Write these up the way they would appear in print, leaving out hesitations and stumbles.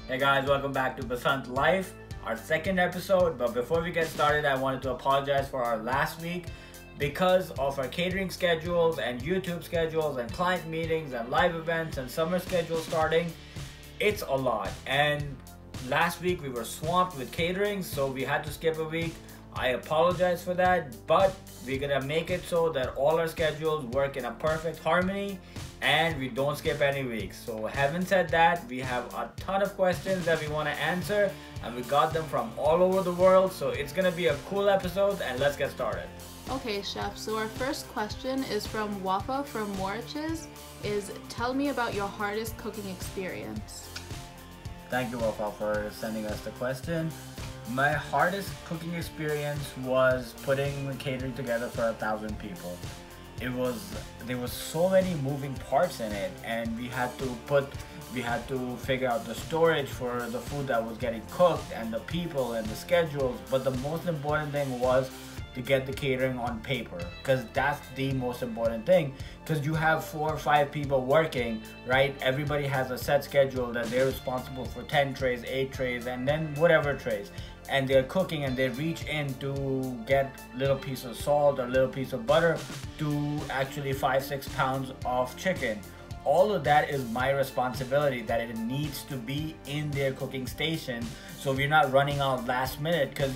Hey guys, welcome back to Basant Life, our second episode. But before we get started, I wanted to apologize for our last week because of our catering schedules and YouTube schedules and client meetings and live events and summer schedules starting. It's a lot. And last week we were swamped with catering, so we had to skip a week. I apologize for that, but we're gonna make it so that all our schedules work in a perfect harmony and we don't skip any weeks. So having said that, we have a ton of questions that we want to answer and we got them from all over the world, so it's gonna be a cool episode and let's get started. Okay, chef, so our first question is from Wafa from Moriches, is tell me about your hardest cooking experience. Thank you, Wafa, for sending us the question. My hardest cooking experience was putting catering together for 1,000 people. There was so many moving parts in it, and we had to figure out the storage for the food that was getting cooked and the people and the schedules. But the most important thing was to get the catering on paper, because that's the most important thing, because you have 4 or 5 people working, right? Everybody has a set schedule that they're responsible for 10 trays, 8 trays, and then whatever trays, and they're cooking and they reach in to get little piece of salt or little piece of butter to actually 5-6 pounds of chicken. All of that is my responsibility, that it needs to be in their cooking station, so we're not running out last minute, because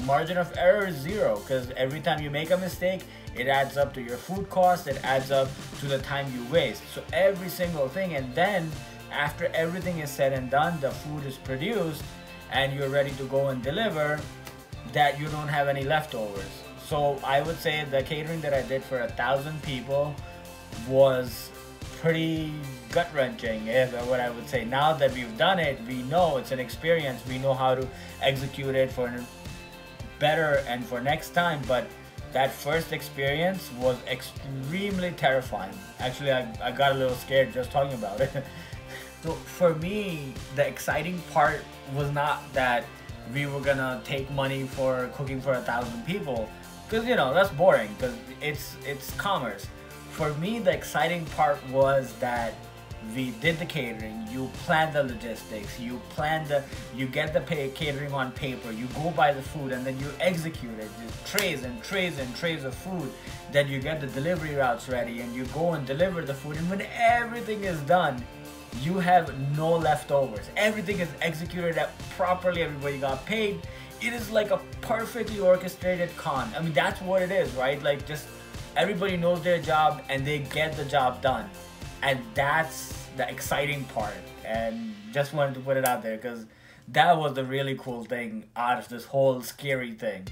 margin of error is 0, because every time you make a mistake, it adds up to your food cost, it adds up to the time you waste. So every single thing, and then after everything is said and done, the food is produced and you're ready to go and deliver, that you don't have any leftovers. So I would say the catering that I did for 1,000 people was pretty gut-wrenching, is what I would say. Now that we've done it, we know it's an experience, we know how to execute it for better and for next time, but that first experience was extremely terrifying. Actually, I got a little scared just talking about it. So for me, the exciting part was not that we were gonna take money for cooking for 1,000 people, because that's boring, because it's commerce. For me, the exciting part was that we did the catering, you plan the logistics, you get the catering on paper, you go buy the food, and then you execute it. Trays and trays and trays of food. Then you get the delivery routes ready and you go and deliver the food. And when everything is done, you have no leftovers. Everything is executed properly, everybody got paid. It is like a perfectly orchestrated con. I mean, that's what it is, right? Like, just everybody knows their job and they get the job done. And that's the exciting part, and just wanted to put it out there because that was the really cool thing out of this whole scary thing.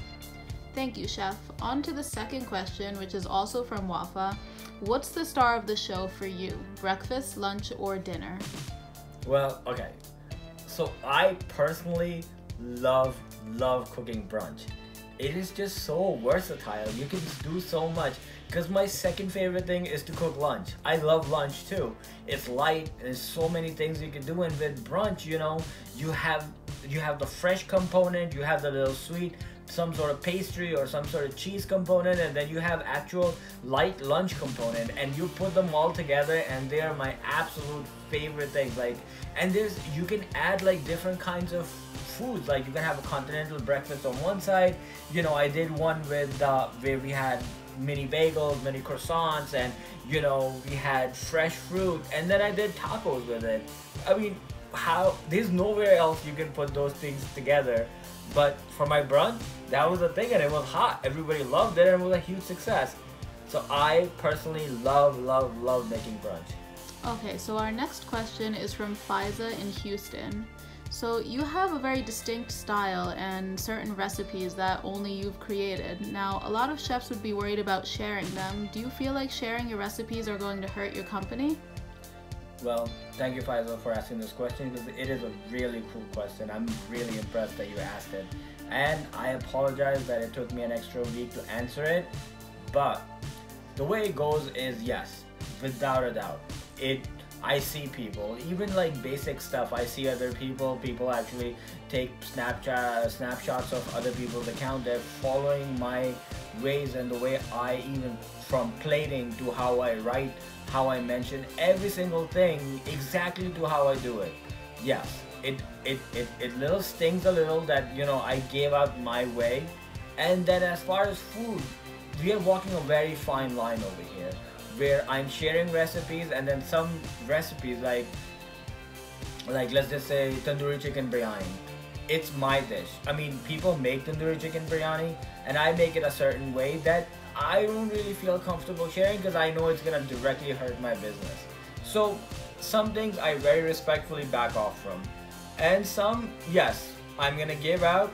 Thank you, chef. On to the second question, which is also from Wafa. What's the star of the show for you? Breakfast, lunch, or dinner? Well, okay. So I personally love cooking brunch. It is just so versatile. You can do so much. Because my second favorite thing is to cook lunch. I love lunch too. It's light. There's so many things you can do. And with brunch, you have the fresh component. You have the little sweet, some sort of pastry or some sort of cheese component, and then you have actual light lunch component. And you put them all together, and they are my absolute favorite things. And you can add different kinds of foods. Like, you can have a continental breakfast on one side. I did one with where we had mini bagels, mini croissants, and we had fresh fruit, and then I did tacos with it. I mean, there's nowhere else you can put those things together. But for my brunch, that was the thing, and it was hot. Everybody loved it, and it was a huge success. So I personally love making brunch. Okay, so our next question is from Fiza in Houston. So you have a very distinct style and certain recipes that only you've created. Now, a lot of chefs would be worried about sharing them. Do you feel like sharing your recipes are going to hurt your company? Well, thank you, Faisal, for asking this question, because it is a really cool question. I'm really impressed that you asked it. And I apologize that it took me an extra week to answer it. But the way it goes is, yes, without a doubt. I see people, even basic stuff, I see other people actually take snapshots of other people's account. They're following my ways and the way I, even from plating to how I write, how I mention every single thing exactly to how I do it. Yes, it little stings a little that, you know, I gave out my way. And then as far as food, we are walking a very fine line over here, where I'm sharing recipes, and then some recipes like let's just say tandoori chicken biryani, it's my dish. I mean, people make tandoori chicken biryani, and I make it a certain way that I don't really feel comfortable sharing because I know it's gonna directly hurt my business. So some things I very respectfully back off from, and some, yes, I'm gonna give out,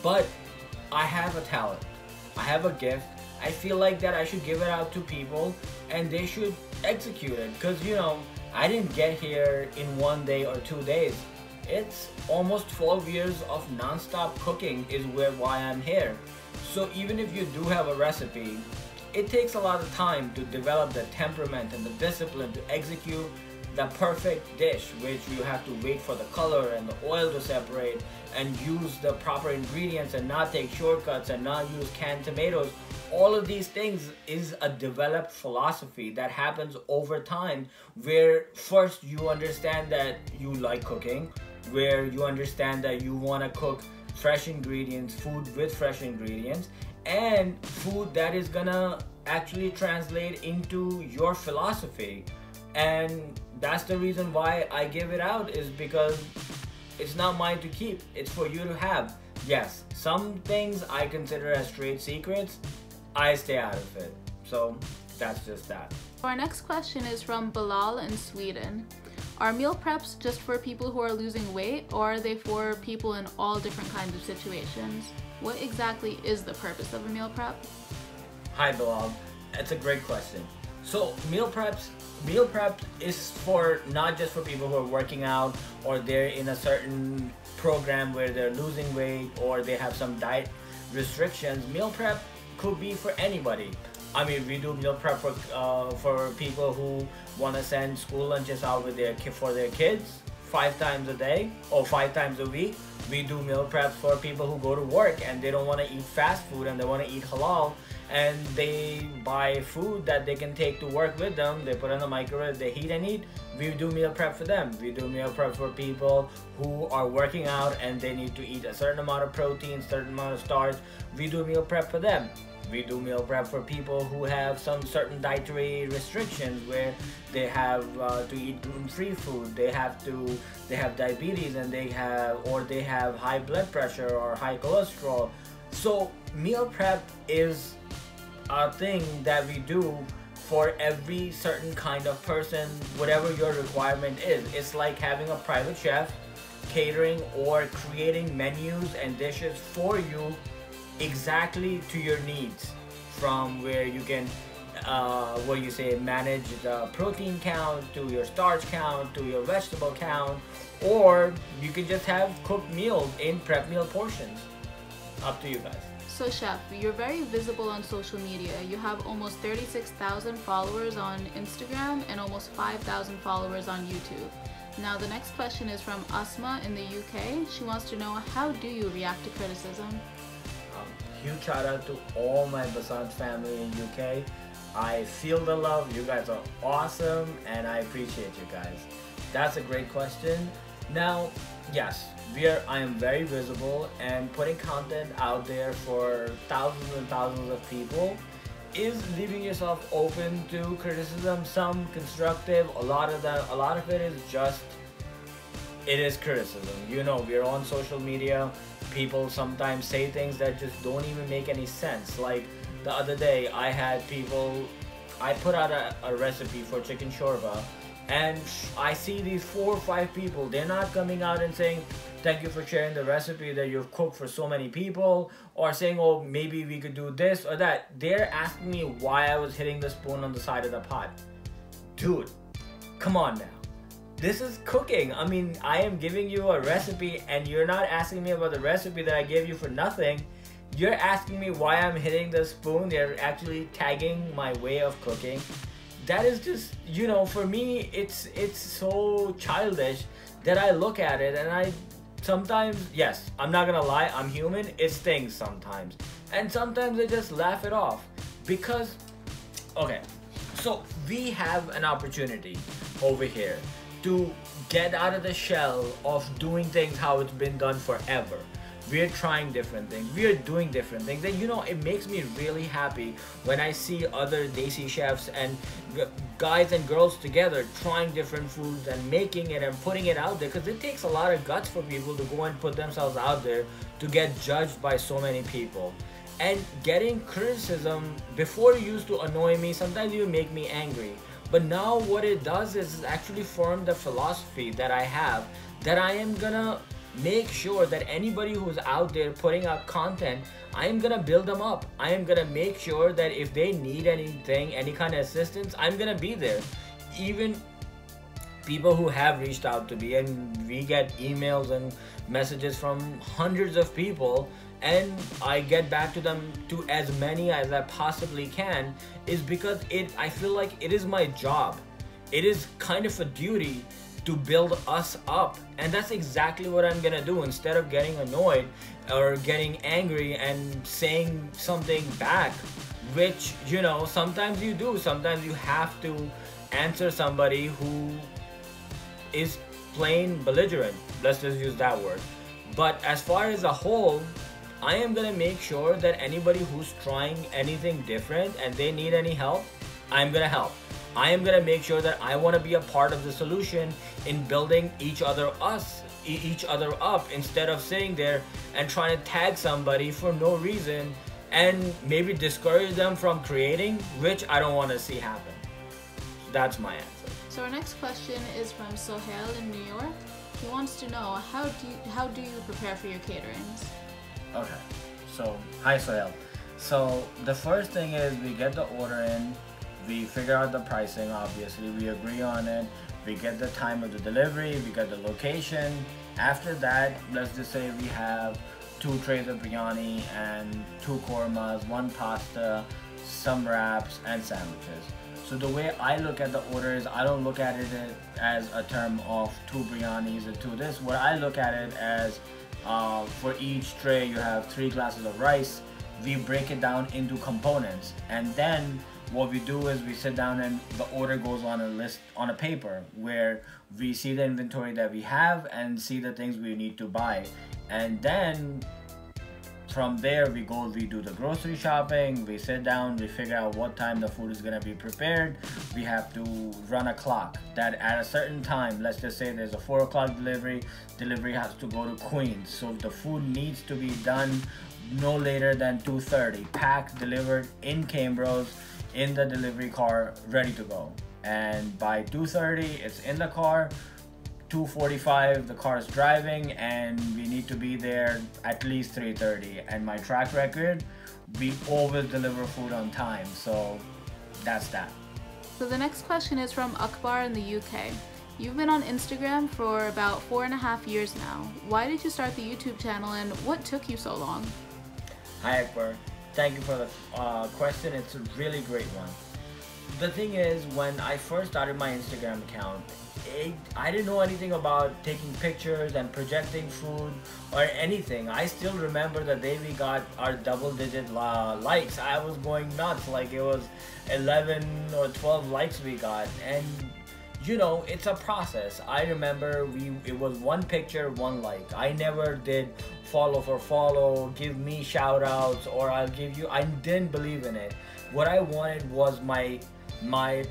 but I have a talent, I have a gift. I feel like that I should give it out to people and they should execute it, because, you know, I didn't get here in 1 day or 2 days. It's almost 12 years of non-stop cooking is why I'm here. So even if you do have a recipe, it takes a lot of time to develop the temperament and the discipline to execute the perfect dish, which you have to wait for the color and the oil to separate and use the proper ingredients and not take shortcuts and not use canned tomatoes. All of these things is a developed philosophy that happens over time, where first you understand that you like cooking, where you understand that you want to cook fresh ingredients, food with fresh ingredients, and food that is gonna actually translate into your philosophy. And that's the reason why I give it out, is because it's not mine to keep, it's for you to have. Yes, some things I consider as trade secrets, I stay out of it. So that's just that. Our next question is from Bilal in Sweden. Are meal preps just for people who are losing weight, or are they for people in all different kinds of situations? What exactly is the purpose of a meal prep? Hi Bilal, that's a great question. So meal prep is for not just for people who are working out, or they're in a certain program where they're losing weight, or they have some restrictions. Meal prep could be for anybody. I mean, we do meal prep for people who want to send school lunches out with for their kids 5 times a day or 5 times a week. We do meal preps for people who go to work and they don't want to eat fast food and they want to eat halal, and they buy food that they can take to work with them. They put in the microwave, they heat and eat. We do meal prep for them. We do meal prep for people who are working out and they need to eat a certain amount of protein, certain amount of starch. We do meal prep for them. We do meal prep for people who have some certain dietary restrictions, where they have to eat gluten-free food. They have diabetes, and they have high blood pressure or high cholesterol. So meal prep is a thing that we do for every certain kind of person, whatever your requirement is. It's like having a private chef catering or creating menus and dishes for you exactly to your needs, from where you can manage the protein count, to your starch count, to your vegetable count, or you can just have cooked meals in prep meal portions. Up to you guys. So Chef, you're very visible on social media. You have almost 36,000 followers on Instagram and almost 5,000 followers on YouTube. Now the next question is from Asma in the UK. She wants to know, how do you react to criticism? Huge shout out to all my Basant family in UK. I feel the love. You guys are awesome and I appreciate you guys. That's a great question. Now, yes, I am very visible, and putting content out there for thousands and thousands of people is leaving yourself open to criticism, some constructive. A lot of it is criticism. You know, we're on social media. People sometimes say things that just don't even make any sense. Like the other day, I put out a recipe for chicken shorba, and I see these 4 or 5 people. They're not coming out and saying, thank you for sharing the recipe that you've cooked for so many people, or saying, oh, maybe we could do this or that. They're asking me why I was hitting the spoon on the side of the pot. Dude, come on now. This is cooking. I mean, I am giving you a recipe and you're not asking me about the recipe that I gave you for nothing. You're asking me why I'm hitting the spoon. They're actually tagging my way of cooking. That is just, you know, for me, it's so childish that I look at it and I sometimes, yes, I'm not gonna lie, I'm human. It stings sometimes. And sometimes I just laugh it off because, okay, so we have an opportunity over here to get out of the shell of doing things how it's been done forever. We're trying different things, we're doing different things, and you know, it makes me really happy when I see other Desi chefs and guys and girls together trying different foods and making it and putting it out there, because it takes a lot of guts for people to go and put themselves out there to get judged by so many people. And getting criticism before used to annoy me, sometimes you make me angry, but now what it does is actually form the philosophy that I have, that I am gonna make sure that anybody who's out there putting out content, I am gonna build them up. I am gonna make sure that if they need anything, any kind of assistance, I'm gonna be there. Even people who have reached out to me, and we get emails and messages from hundreds of people, and I get back to them, to as many as I possibly can, is because I feel like it is my job. It is kind of a duty to build us up, and that's exactly what I'm gonna do. Instead of getting annoyed or getting angry and saying something back, which, you know, sometimes you do, sometimes you have to answer somebody who is plain belligerent, let's just use that word. But as far as a whole, I am gonna make sure that anybody who's trying anything different and they need any help, I'm gonna help. I am gonna make sure that I want to be a part of the solution in building each other up, instead of sitting there and trying to tag somebody for no reason and maybe discourage them from creating, which I don't want to see happen. That's my answer. So our next question is from Sohail in New York. He wants to know, how do you prepare for your caterings? Okay, so hi Sohail. So the first thing is we get the order in. We figure out the pricing, obviously, we agree on it, we get the time of the delivery, we get the location. After that, let's just say we have 2 trays of biryani and 2 kormas, 1 pasta, some wraps and sandwiches. So the way I look at the order is, I don't look at it as a term of 2 biryanis and 2 this. What I look at it as, for each tray you have 3 glasses of rice. We break it down into components, and then what we do is we sit down and the order goes on a list on a paper, where we see the inventory that we have and see the things we need to buy. And then from there we do the grocery shopping, we sit down, we figure out what time the food is going to be prepared. We have to run a clock that at a certain time, let's just say there's a 4 o'clock delivery has to go to Queens, so the food needs to be done no later than 2:30, packed, delivered in Cambros, in the delivery car, ready to go. And by 2:30 it's in the car, 2:45 the car is driving, and we need to be there at least 3:30. And my track record, we always deliver food on time, so that's that. So the next question is from Akbar in the UK. You've been on Instagram for about 4.5 years now. Why did you start the YouTube channel, and what took you so long? Hi Akbar, thank you for the question. It's a really great one. The thing is, when I first started my Instagram account, I didn't know anything about taking pictures and projecting food or anything. I still remember the day we got our double-digit likes. I was going nuts, like it was 11 or 12 likes we got, and you know, it's a process. I remember it was 1 picture, 1 like. I never did follow for follow, give me shout outs, or I'll give you, I didn't believe in it. What I wanted was my my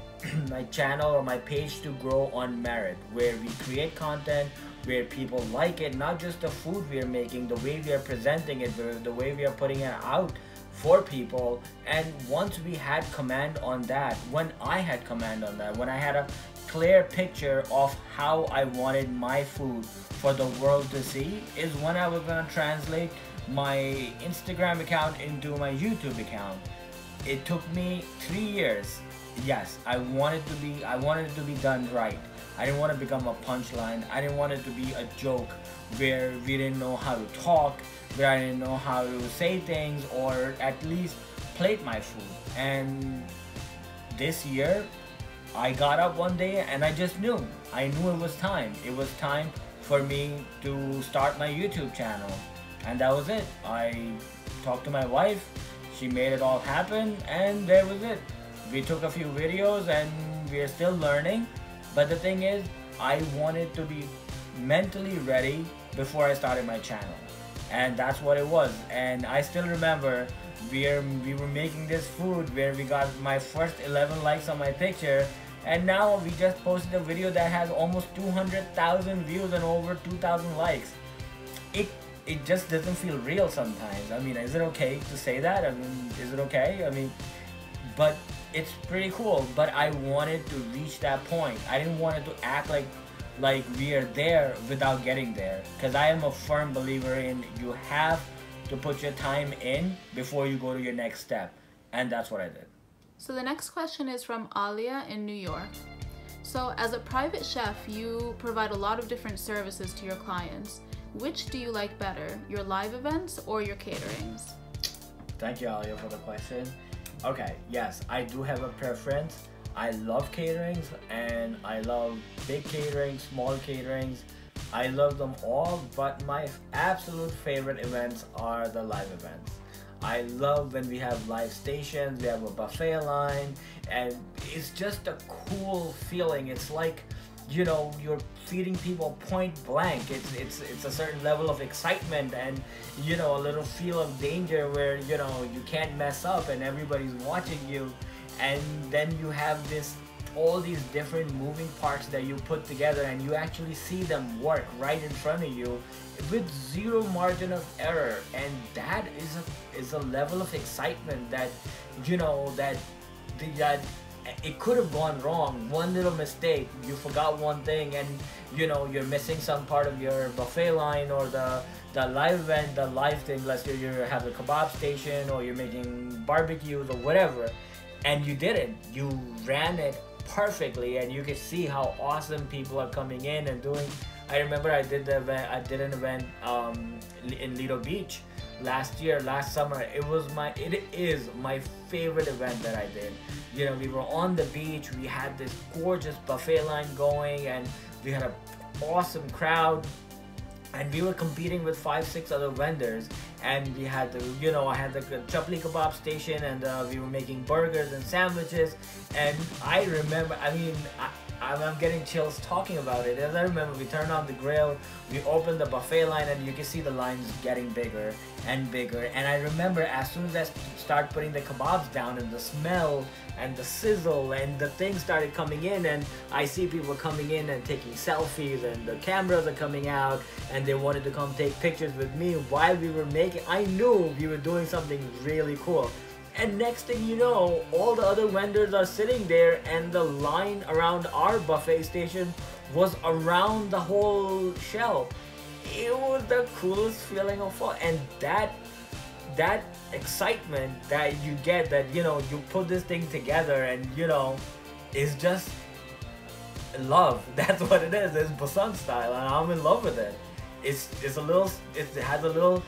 channel or my page to grow on merit, where we create content, where people like it, not just the food we are making, the way we are presenting it, the way we are putting it out for people. And once we had command on that, when I had command on that, when I had a clear picture of how I wanted my food for the world to see, is when I was gonna translate my Instagram account into my YouTube account. It took me 3 years. Yes, I wanted it to be done right. I didn't want to become a punchline. I didn't want it to be a joke where we didn't know how to talk, where I didn't know how to say things, or at least plate my food. And this year, I got up one day and I just knew. I knew it was time. It was time for me to start my YouTube channel. And that was it. I talked to my wife, she made it all happen, and there was it. We took a few videos and we are still learning. But the thing is, I wanted to be mentally ready before I started my channel, and that's what it was. And I still remember we were making this food where we got my first 11 likes on my picture, and now we just posted a video that has almost 200,000 views and over 2,000 likes. It just doesn't feel real sometimes. I mean, is it okay to say that? I mean, is it okay? I mean, but it's pretty cool. But I wanted to reach that point. I didn't want it to act like we are there without getting there, because I am a firm believer in you have to put your time in before you go to your next step, and that's what I did. So the next question is from Alia in New York. So as a private chef, you provide a lot of different services to your clients. Which do you like better, your live events or your caterings? Thank you, Alia, for the question. Okay, yes, I do have a preference. I love caterings, and I love big caterings, small caterings. I love them all, but my absolute favorite events are the live events. I love when we have live stations, we have a buffet line, and it's just a cool feeling. It's like, you know, you're feeding people point blank. It's a certain level of excitement, and, you know, a little feel of danger where, you know, you can't mess up and everybody's watching you. And then you have all these different moving parts that you put together, and you actually see them work right in front of you with zero margin of error. And that is a level of excitement that, you know, that it could have gone wrong. One little mistake, you forgot one thing, and, you know, you're missing some part of your buffet line or the live event, the live thing. Let's say you have a kebab station or you're making barbecues or whatever, and you didn't. You ran it perfectly, and you can see how awesome people are coming in and doing. I remember I did an event in Lido Beach last summer. It is my favorite event that I did. You know, we were on the beach, we had this gorgeous buffet line going, and we had an awesome crowd, and we were competing with 5-6 other vendors, and we had I had the chapli kebab station, and we were making burgers and sandwiches. And I remember, I mean, I'm getting chills talking about it. As I remember, we turned on the grill, we opened the buffet line, and you can see the lines getting bigger and bigger. And I remember as soon as I start putting the kebabs down, and the smell and the sizzle and the things started coming in, and I see people coming in and taking selfies, and the cameras are coming out, and they wanted to come take pictures with me while we were making. I knew we were doing something really cool. And next thing you know, all the other vendors are sitting there, and the line around our buffet station was around the whole shelf. It was the coolest feeling of all. And that excitement that you get, that, you know, you put this thing together, and, you know, is just love. That's what it is. It's Busan style, and I'm in love with it. It has a little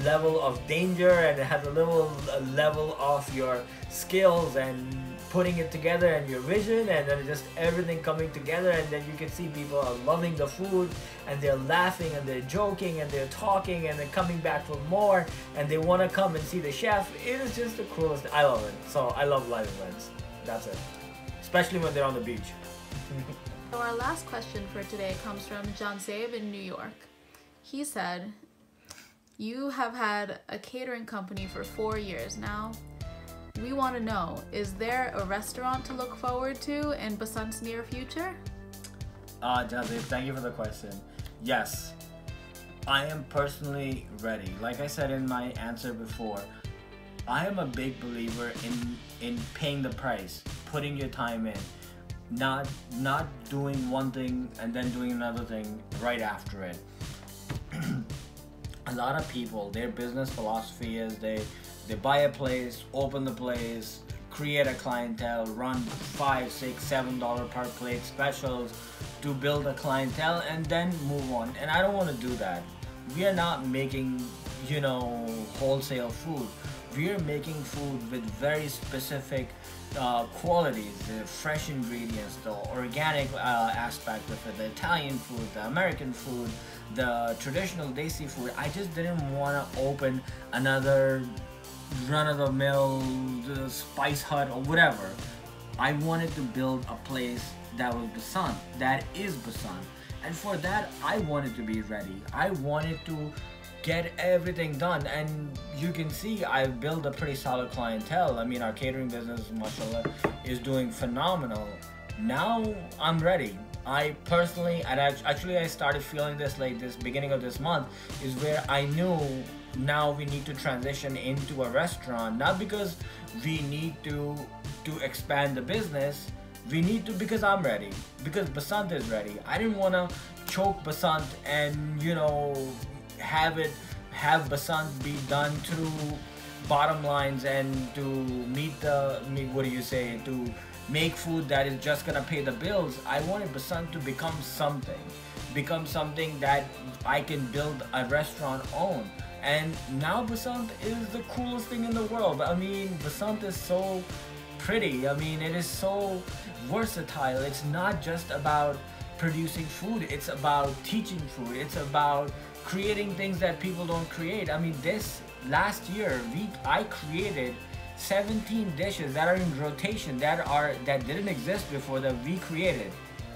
level of danger, and it has a little level of your skills and putting it together, and your vision, and then just everything coming together. And then you can see people are loving the food, and they're laughing, and they're joking, and they're talking, and they're coming back for more, and they want to come and see the chef. It is just the coolest. I love it. So I love live events. That's it, especially when they're on the beach. So our last question for today comes from John Zabe in New York. He said, you have had a catering company for 4 years now. We want to know, is there a restaurant to look forward to in Busan's near future? Jazzy, thank you for the question. Yes, I am personally ready. Like I said in my answer before, I am a big believer in paying the price, putting your time in, not doing one thing and then doing another thing right after it. A lot of people, their business philosophy is they buy a place, open the place, create a clientele, run $5, $6, $7 per plate specials to build a clientele, and then move on. And I don't want to do that. We are not making, you know, wholesale food. We are making food with very specific qualities, the fresh ingredients, the organic aspect of it, the Italian food, the American food, the traditional Desi food. I just didn't want to open another run-of-the-mill Spice Hut or whatever. I wanted to build a place that was Basant, that is Basant. And for that, I wanted to be ready. I wanted to get everything done, and you can see I built a pretty solid clientele. I mean, our catering business, mashallah, is doing phenomenal. Now I'm ready. I personally, and actually I started feeling this like this beginning of this month is where I knew now we need to transition into a restaurant, not because we need to expand the business. We need to because I'm ready, because Basant is ready. I didn't want to choke Basant and, you know, have Basant be done through bottom lines and to to make food that is just gonna pay the bills. I wanted Basant to become something that I can build a restaurant on. And now Basant is the coolest thing in the world. I mean, Basant is so pretty. I mean, it is so versatile. It's not just about producing food, it's about teaching food, it's about creating things that people don't create. I mean, this last year I created 17 dishes that are in rotation, that didn't exist before, that we created.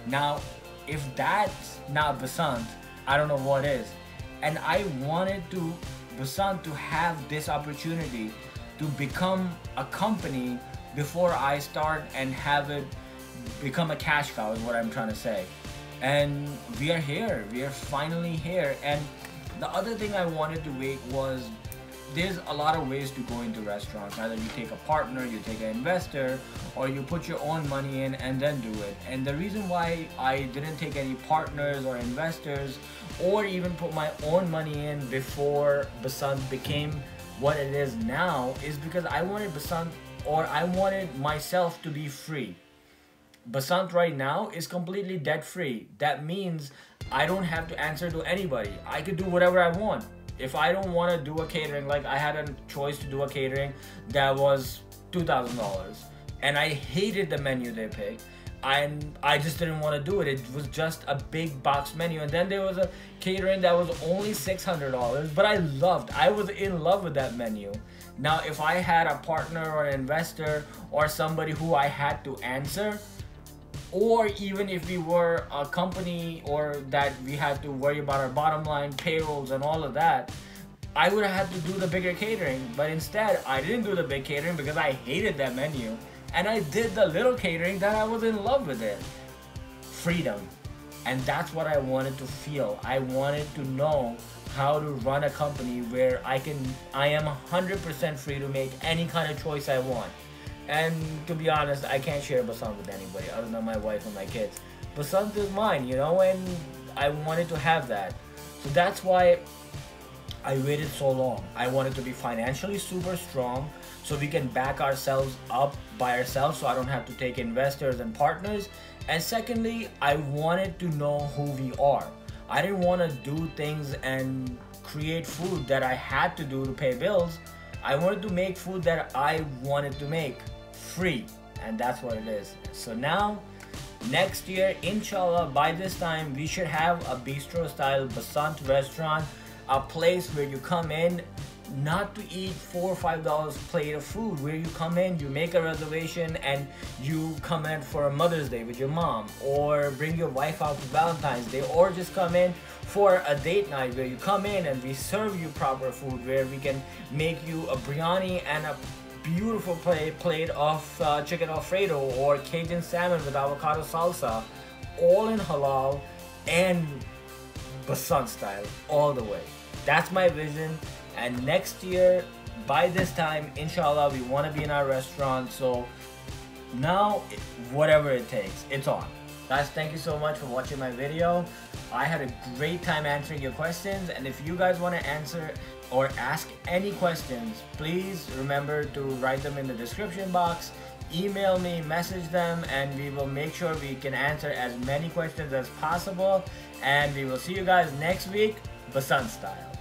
Now if that's not Basant, I don't know what is. And I wanted Basant to have this opportunity to become a company before I start and have it become a cash cow, is what I'm trying to say. And we are here, we are finally here. And the other thing I wanted to wait was, there's a lot of ways to go into restaurants. Either you take a partner, you take an investor, or you put your own money in and then do it. And the reason why I didn't take any partners or investors or even put my own money in before Basant became what it is now is because I wanted Basant, or I wanted myself to be free. Basant right now is completely debt free. That means I don't have to answer to anybody. I could do whatever I want. If I don't want to do a catering, like I had a choice to do a catering that was $2,000 and I hated the menu they picked, and I just didn't want to do it. It was just a big box menu. And then there was a catering that was only $600, but I was in love with that menu. Now if I had a partner or an investor or somebody who I had to answer, or even if we were a company or that we had to worry about our bottom line, payrolls and all of that, I would have had to do the bigger catering. But instead, I didn't do the big catering because I hated that menu. And I did the little catering that I was in love with it. Freedom. And that's what I wanted to feel. I wanted to know how to run a company where I am 100% free to make any kind of choice I want. And to be honest, I can't share Basant with anybody other than my wife and my kids. Basant is mine, you know, and I wanted to have that. So that's why I waited so long. I wanted to be financially super strong so we can back ourselves up by ourselves, so I don't have to take investors and partners. And secondly, I wanted to know who we are. I didn't want to do things and create food that I had to do to pay bills. I wanted to make food that I wanted to make free, and that's what it is. So now next year, inshallah, by this time we should have a bistro style Basant restaurant, a place where you come in not to eat $4 or $5 plate of food, where you come in, you make a reservation and you come in for a Mother's Day with your mom, or bring your wife out for Valentine's Day, or just come in for a date night where you come in and we serve you proper food, where we can make you a biryani and a beautiful plate of chicken Alfredo or Cajun salmon with avocado salsa, all in halal and Basant style all the way. That's my vision. And next year, by this time, inshallah, we want to be in our restaurant. So now, whatever it takes, it's on. Guys, thank you so much for watching my video. I had a great time answering your questions, and if you guys want to answer or ask any questions, please remember to write them in the description box, email me, message them, and we will make sure we can answer as many questions as possible. And we will see you guys next week, Basant style.